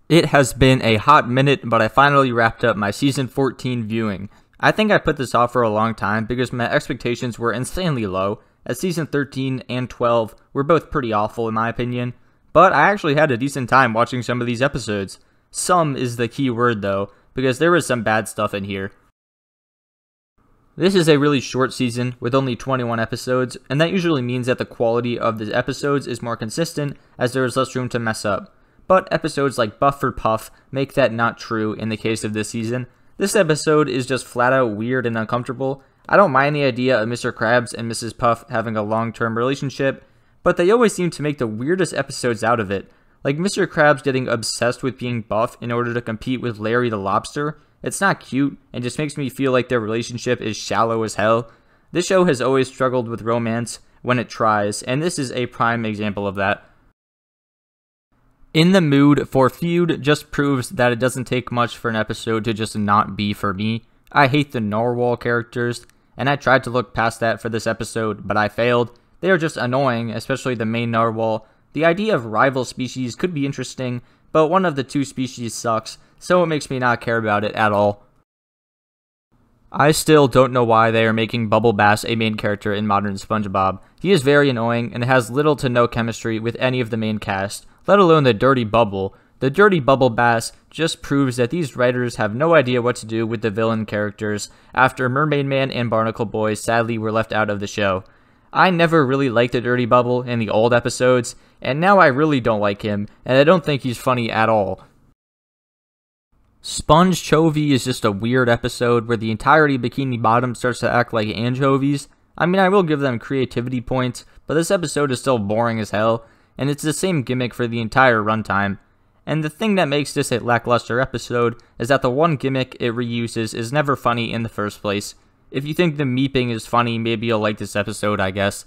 It has been a hot minute, but I finally wrapped up my Season 14 viewing. I think I put this off for a long time because my expectations were insanely low, as Season 13 and 12 were both pretty awful in my opinion, but I actually had a decent time watching some of these episodes. Some is the key word though, because there was some bad stuff in here. This is a really short season with only 21 episodes, and that usually means that the quality of the episodes is more consistent as there is less room to mess up. But episodes like Buff for Puff make that not true in the case of this season. This episode is just flat out weird and uncomfortable. I don't mind the idea of Mr. Krabs and Mrs. Puff having a long-term relationship, but they always seem to make the weirdest episodes out of it. Like Mr. Krabs getting obsessed with being buff in order to compete with Larry the Lobster. It's not cute, and just makes me feel like their relationship is shallow as hell. This show has always struggled with romance when it tries, and this is a prime example of that. In the Mood for Feud just proves that it doesn't take much for an episode to just not be for me. I hate the narwhal characters, and I tried to look past that for this episode, but I failed. They are just annoying, especially the main narwhal. The idea of rival species could be interesting, but one of the two species sucks, so it makes me not care about it at all. I still don't know why they are making Bubble Bass a main character in modern SpongeBob. He is very annoying and has little to no chemistry with any of the main cast, let alone the Dirty Bubble. The Dirty Bubble Bass just proves that these writers have no idea what to do with the villain characters after Mermaid Man and Barnacle Boy sadly were left out of the show. I never really liked the Dirty Bubble in the old episodes, and now I really don't like him, and I don't think he's funny at all. Sponge Chovy is just a weird episode where the entirety of Bikini Bottom starts to act like anchovies. I mean, I will give them creativity points, but this episode is still boring as hell, and it's the same gimmick for the entire runtime. And the thing that makes this a lackluster episode is that the one gimmick it reuses is never funny in the first place. If you think the meeping is funny, maybe you'll like this episode, I guess.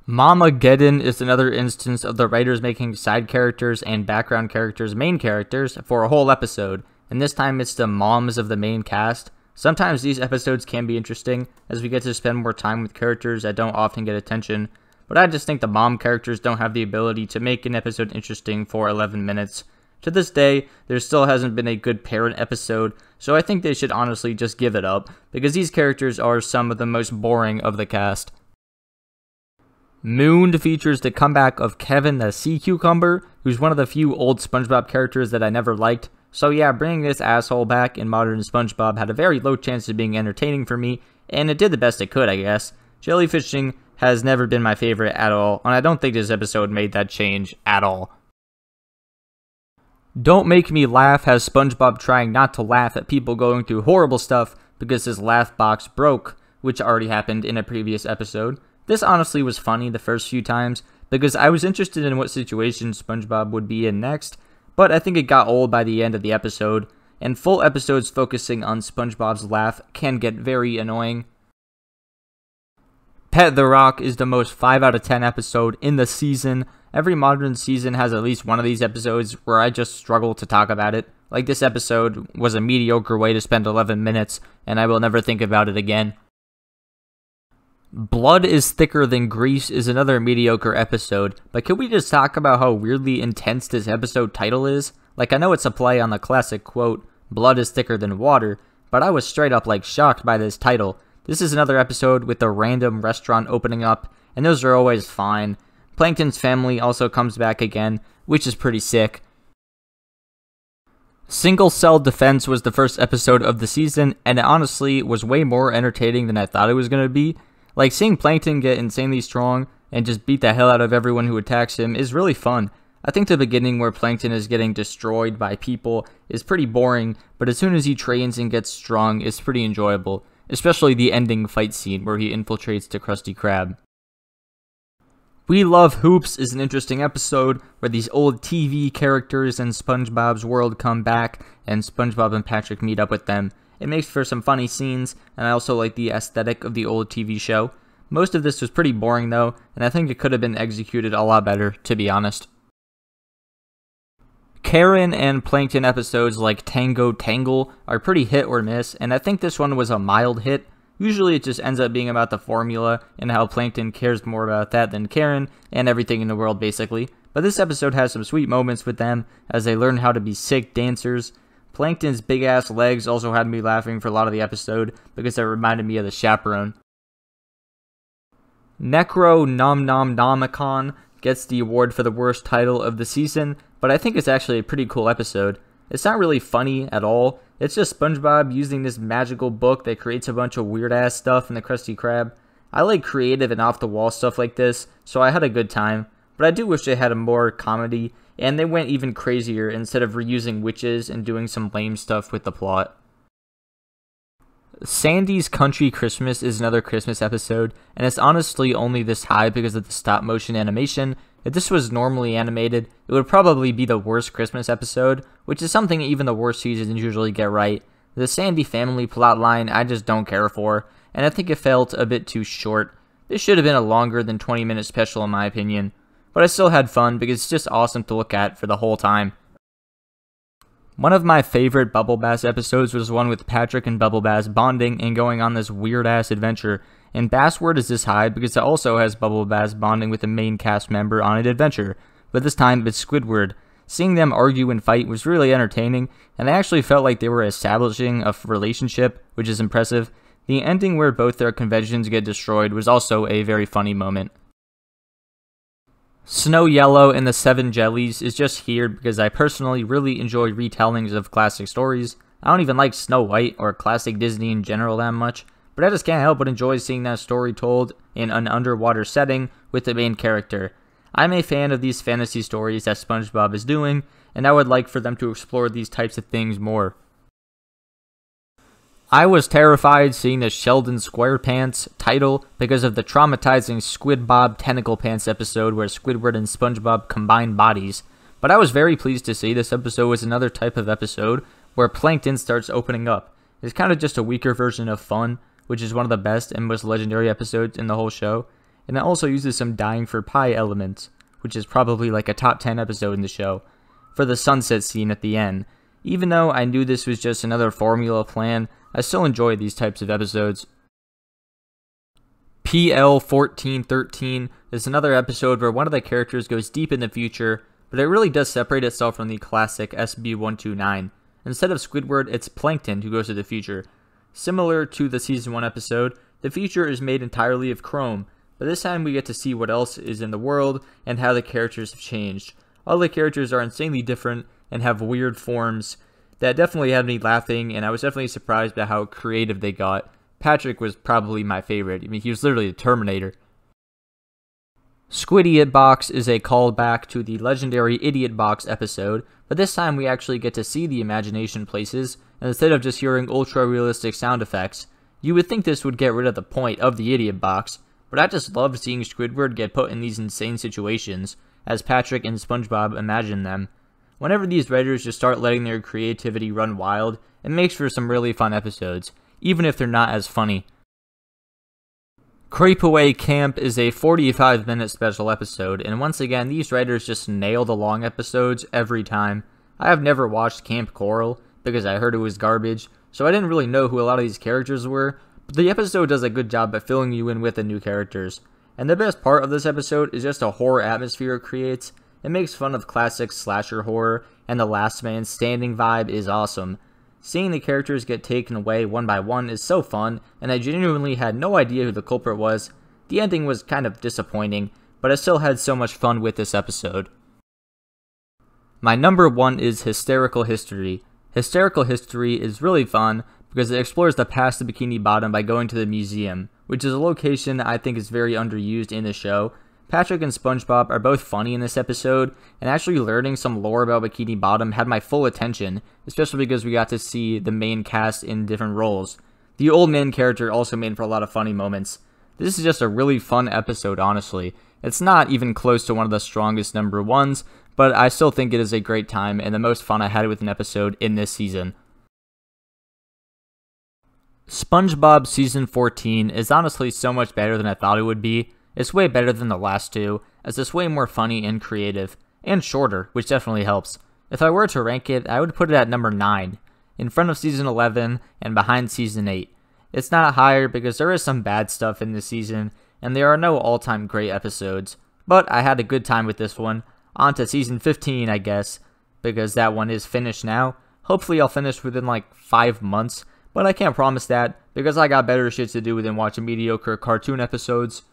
Mamageddon is another instance of the writers making side characters and background characters main characters for a whole episode, and this time it's the moms of the main cast. Sometimes these episodes can be interesting, as we get to spend more time with characters that don't often get attention, but I just think the mom characters don't have the ability to make an episode interesting for 11 minutes. To this day, there still hasn't been a good parent episode, so I think they should honestly just give it up, because these characters are some of the most boring of the cast. Mooned features the comeback of Kevin the Sea Cucumber, who's one of the few old SpongeBob characters that I never liked. So yeah, bringing this asshole back in modern SpongeBob had a very low chance of being entertaining for me, and it did the best it could, I guess. Jellyfishing has never been my favorite at all, and I don't think this episode made that change at all. Don't Make Me Laugh has SpongeBob trying not to laugh at people going through horrible stuff because his laugh box broke, which already happened in a previous episode. This honestly was funny the first few times, because I was interested in what situation SpongeBob would be in next, but I think it got old by the end of the episode, and full episodes focusing on SpongeBob's laugh can get very annoying. Pet the Rock is the most 5 out of 10 episode in the season. Every modern season has at least one of these episodes where I just struggle to talk about it. Like this episode was a mediocre way to spend 11 minutes, and I will never think about it again. Blood is Thicker Than Grease is another mediocre episode, but can we just talk about how weirdly intense this episode title is? Like, I know it's a play on the classic quote, "Blood is thicker than water," but I was straight up like shocked by this title. This is another episode with a random restaurant opening up, and those are always fine. Plankton's family also comes back again, which is pretty sick. Single Cell Defense was the first episode of the season, and it honestly was way more entertaining than I thought it was going to be. Like, seeing Plankton get insanely strong and just beat the hell out of everyone who attacks him is really fun. I think the beginning where Plankton is getting destroyed by people is pretty boring, but as soon as he trains and gets strong, it's pretty enjoyable. Especially the ending fight scene where he infiltrates the Krusty Krab. We Love Hoops is an interesting episode where these old TV characters in SpongeBob's world come back and SpongeBob and Patrick meet up with them. It makes for some funny scenes, and I also like the aesthetic of the old TV show. Most of this was pretty boring though, and I think it could have been executed a lot better, to be honest. Karen and Plankton episodes like Tango Tangle are pretty hit or miss, and I think this one was a mild hit. Usually it just ends up being about the formula and how Plankton cares more about that than Karen and everything in the world basically, but this episode has some sweet moments with them as they learn how to be sick dancers. Plankton's big ass legs also had me laughing for a lot of the episode because it reminded me of the chaperone. Nom Nomicon gets the award for the worst title of the season, but I think it's actually a pretty cool episode. It's not really funny at all. It's just SpongeBob using this magical book that creates a bunch of weird ass stuff in the Krusty Krab. I like creative and off the wall stuff like this, so I had a good time, but I do wish they had a more comedy, and they went even crazier instead of reusing witches and doing some lame stuff with the plot. Sandy's Country Christmas is another Christmas episode, and it's honestly only this high because of the stop motion animation. If this was normally animated, it would probably be the worst Christmas episode, which is something even the worst seasons usually get right. The Sandy family plotline I just don't care for, and I think it felt a bit too short. This should have been a longer than 20-minute special in my opinion, but I still had fun because it's just awesome to look at for the whole time. One of my favorite Bubble Bass episodes was one with Patrick and Bubble Bass bonding and going on this weird-ass adventure, and Bassword is this high because it also has Bubble Bass bonding with a main cast member on an adventure, but this time it's Squidward. Seeing them argue and fight was really entertaining, and I actually felt like they were establishing a relationship, which is impressive. The ending where both their conventions get destroyed was also a very funny moment. Snow Yellow and the Seven Jellies is just here because I personally really enjoy retellings of classic stories. I don't even like Snow White or classic Disney in general that much, but I just can't help but enjoy seeing that story told in an underwater setting with the main character. I'm a fan of these fantasy stories that SpongeBob is doing, and I would like for them to explore these types of things more. I was terrified seeing the Sheldon Squarepants title because of the traumatizing SquidBob Tentacle Pants episode where Squidward and SpongeBob combine bodies, but I was very pleased to see this episode was another type of episode where Plankton starts opening up. It's kind of just a weaker version of Fun, which is one of the best and most legendary episodes in the whole show, and it also uses some dying for pie elements, which is probably like a top 10 episode in the show, for the sunset scene at the end. Even though I knew this was just another formula plan, I still enjoy these types of episodes. PL 1413 is another episode where one of the characters goes deep in the future, but it really does separate itself from the classic SB129. Instead of Squidward, it's Plankton who goes to the future. Similar to the Season 1 episode, the future is made entirely of chrome, but this time we get to see what else is in the world and how the characters have changed. All the characters are insanely different and have weird forms that definitely had me laughing, and I was definitely surprised by how creative they got. Patrick was probably my favorite. I mean, he was literally the Terminator. Squidiot Box is a callback to the legendary Idiot Box episode, but this time we actually get to see the imagination places, and instead of just hearing ultra-realistic sound effects. You would think this would get rid of the point of the Idiot Box, but I just loved seeing Squidward get put in these insane situations, as Patrick and SpongeBob imagine them. Whenever these writers just start letting their creativity run wild, it makes for some really fun episodes, even if they're not as funny. Creepaway Camp is a 45-minute special episode, and once again, these writers just nail the long episodes every time. I have never watched Camp Coral, because I heard it was garbage, so I didn't really know who a lot of these characters were, but the episode does a good job at filling you in with the new characters. And the best part of this episode is just a horror atmosphere it creates. It makes fun of classic slasher horror, and the last man standing vibe is awesome. Seeing the characters get taken away one by one is so fun, and I genuinely had no idea who the culprit was. The ending was kind of disappointing, but I still had so much fun with this episode. My number one is Hysterical History. Hysterical History is really fun because it explores the past of Bikini Bottom by going to the museum, which is a location I think is very underused in the show. Patrick and SpongeBob are both funny in this episode, and actually learning some lore about Bikini Bottom had my full attention, especially because we got to see the main cast in different roles. The old man character also made for a lot of funny moments. This is just a really fun episode, honestly. It's not even close to one of the strongest number ones, but I still think it is a great time and the most fun I had with an episode in this season. SpongeBob Season 14 is honestly so much better than I thought it would be. It's way better than the last two, as it's way more funny and creative, and shorter, which definitely helps. If I were to rank it, I would put it at number 9, in front of Season 11 and behind Season 8. It's not higher because there is some bad stuff in this season, and there are no all-time great episodes, but I had a good time with this one. on to season 15, I guess, because that one is finished now. Hopefully I'll finish within like 5 months, but I can't promise that because I got better shit to do than watching mediocre cartoon episodes.